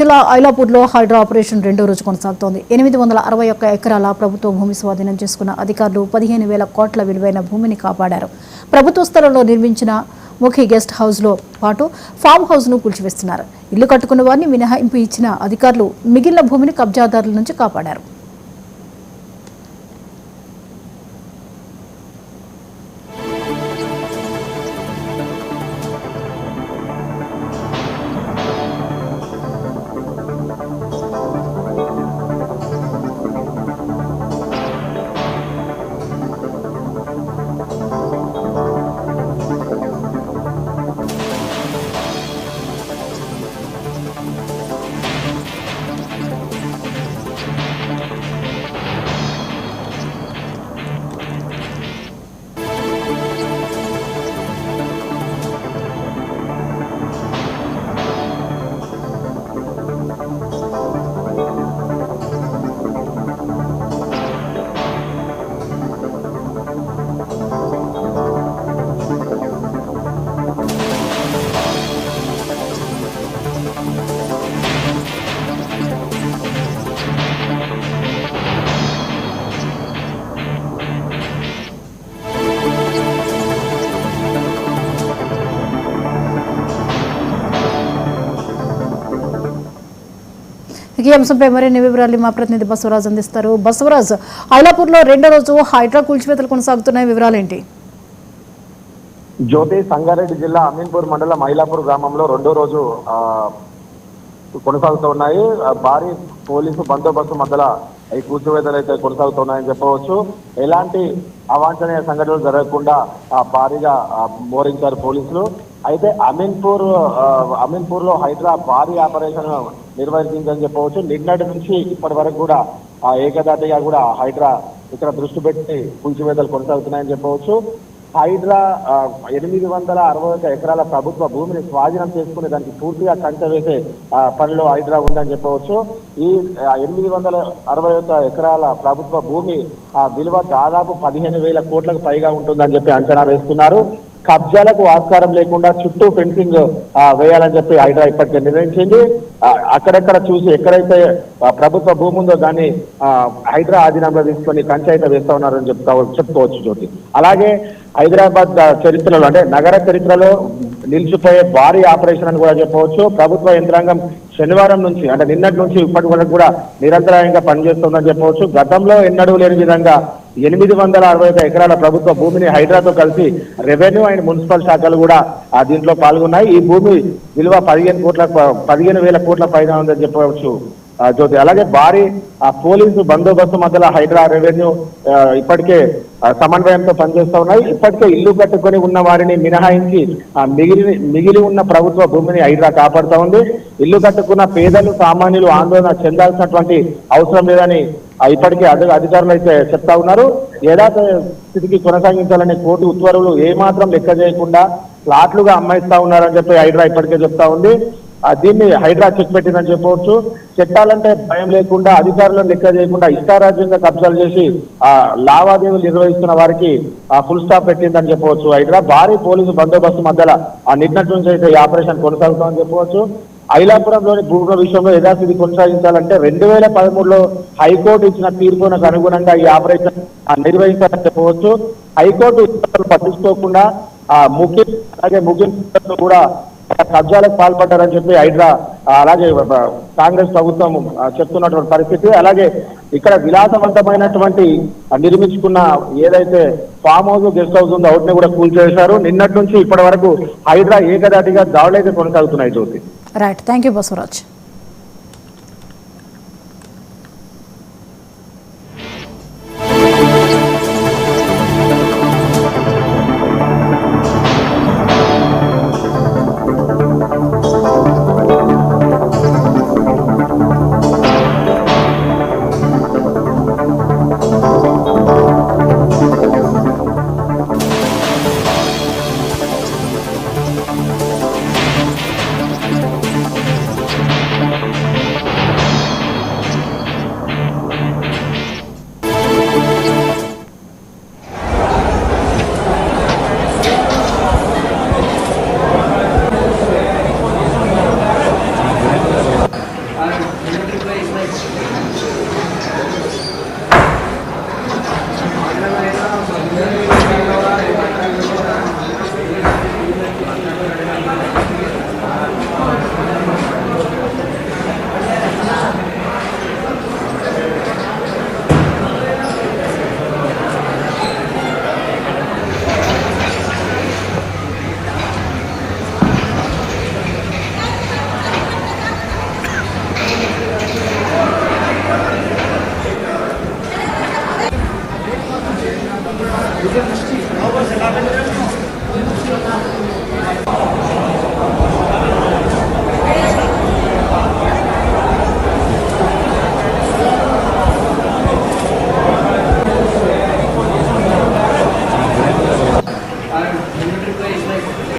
జిల్లా ఐలాపూర్లో హైడ్రా ఆపరేషన్ రెండో రోజు కొనసాగుతోంది. 861 ఎకరాల ప్రభుత్వ భూమి స్వాధీనం చేసుకున్న అధికారులు 15,000 కోట్ల విలువైన భూమిని కాపాడారు. ప్రభుత్వ స్థలంలో నిర్మించిన ముఖి గెస్ట్ హౌస్లో పాటు ఫామ్ హౌస్ను కూల్చివేస్తున్నారు. ఇల్లు కట్టుకున్న వారిని మినహాయింపు ఇచ్చిన అధికారులు మిగిలిన భూమిని కబ్జాదారుల నుంచి కాపాడారు. ఈ అంశంపై మరిన్ని వివరాలు మా ప్రతినిధి బసవరాజ్ అందిస్తారు. బసవరాజ్, ఐలాపూర్లో రెండో రోజు హైడ్రా కూల్చివేతలు కొనసాగుతున్నాయి, వివరాలేంటి? జ్యోతి, సంగారెడ్డి జిల్లా అమీన్పూర్ మండలం ఐలాపూర్ గ్రామంలో రెండో రోజు కొనసాగుతూ ఉన్నాయి. భారీ పోలీసు బందోబస్తు మధ్యలో ఈ కూల్చివేతలు అయితే కొనసాగుతున్నాయని చెప్పవచ్చు. ఎలాంటి అవాంఛనీయ సంఘటనలు జరగకుండా భారీగా మోరించారు పోలీసులు. అయితే అమీన్పూర్ లో హైడ్రా భారీ ఆపరేషన్ నిర్వహించిందని చెప్పవచ్చు. నిన్నటి నుంచి ఇప్పటి వరకు కూడా ఏకదాటిగా కూడా హైడ్రా ఇక్కడ దృష్టి పెట్టి కూల్చివేతలు కొనసాగుతున్నాయని చెప్పవచ్చు. హైడ్రా 861 ఎకరాల ప్రభుత్వ భూమిని స్వాధీనం చేసుకుని దానికి పూర్తిగా కంచె వేసే పనిలో హైడ్రా ఉందని చెప్పవచ్చు. ఈ 861 ఎకరాల ప్రభుత్వ భూమి విలువ దాదాపు 15,000 కోట్లకు పైగా ఉంటుందని చెప్పి అంచనా వేస్తున్నారు. కబ్జాలకు ఆస్కారం లేకుండా చుట్టూ ఫెన్సింగ్ వేయాలని చెప్పి హైడ్రా ఇప్పటికే నిర్ణయించింది. అక్కడెక్కడ చూసి ఎక్కడైతే ప్రభుత్వ భూమి ఉందో దాన్ని హైడ్రా ఆధీనంలో తీసుకొని కంచె అయితే వేస్తా ఉన్నారని చెప్పుకోవచ్చు జ్యోతి. అలాగే హైదరాబాద్ చరిత్రలో అంటే నగర చరిత్రలో నిలిచిపోయే భారీ ఆపరేషన్ అని కూడా చెప్పవచ్చు. ప్రభుత్వ యంత్రాంగం శనివారం నుంచి అంటే నిన్నటి నుంచి ఇప్పటి వరకు కూడా నిరంతరాయంగా పనిచేస్తుందని చెప్పవచ్చు. గతంలో ఎన్నడూ లేని విధంగా 861 ఎకరాల ప్రభుత్వ భూమిని హైడ్రాతో కలిసి రెవెన్యూ అండ్ మున్సిపల్ శాఖలు కూడా దీంట్లో పాల్గొన్నాయి. ఈ భూమి విలువ 15,000 కోట్ల పైన ఉందని చెప్పవచ్చు జ్యోతి. అలాగే భారీ పోలీసు బందోబస్తు మధ్యలో హైడ్రా రెవెన్యూ ఇప్పటికే సమన్వయంతో పనిచేస్తూ ఉన్నాయి. ఇప్పటికే ఇల్లు కట్టుకొని ఉన్న వారిని మినహాయించి మిగిలి ఉన్న ప్రభుత్వ భూమిని హైడ్రా కాపాడుతూ ఉంది. ఇల్లు కట్టుకున్న పేదలు సామాన్యులు ఆందోళన చెందాల్సినటువంటి అవసరం లేదని ఇప్పటికే అధికారులు అయితే చెప్తా ఉన్నారు. యథాతథ స్థితికి కొనసాగించాలనే కోర్టు ఉత్తర్వులు ఏమాత్రం లెక్క చేయకుండా ప్లాట్లుగా అమ్మాయిస్తా ఉన్నారని చెప్పి హైడ్రా ఇప్పటికే చెప్తా ఉంది. దీన్ని హైడ్రా చెక్ పెట్టిందని చెప్పవచ్చు. చట్టాలంటే భయం లేకుండా అధికారులను లెక్క చేయకుండా ఇష్టారాజ్యంగా కబ్జాలు చేసి లావాదేవీలు నిర్వహిస్తున్న వారికి ఫుల్ స్టాప్ పెట్టిందని చెప్పవచ్చు. హైడ్రా భారీ పోలీసు బందోబస్తు మధ్యలో నిన్నటి నుంచి అయితే ఈ ఆపరేషన్ కొనసాగుతామని చెప్పవచ్చు. ఐలాపురంలోని భూముల విషయంలో యథాస్థితి కొనసాగించాలంటే 2013లో హైకోర్టు ఇచ్చిన తీర్పునకు అనుగుణంగా ఈ ఆపరేషన్ నిర్వహించాలని చెప్పవచ్చు. హైకోర్టు పట్టించుకోకుండా ముఖ్య కూడా కబ్జాలకు పాల్పడ్డారని చెప్పి హైడ్రా అలాగే కాంగ్రెస్ ప్రభుత్వం చెప్తున్నటువంటి పరిస్థితి. అలాగే ఇక్కడ విలాసవంతమైనటువంటి నిర్మించుకున్న ఏదైతే ఫామ్ హౌస్ గెస్ట్ హౌస్ ఉందో వాటిని కూడా కూల్చేశారు. నిన్నటి నుంచి ఇప్పటి వరకు హైడ్రా ఏకదాటిగా దాడులైతే కొనసాగుతున్నాయి Jyothi. Right, thank you Basavaraj. और रिप्लाई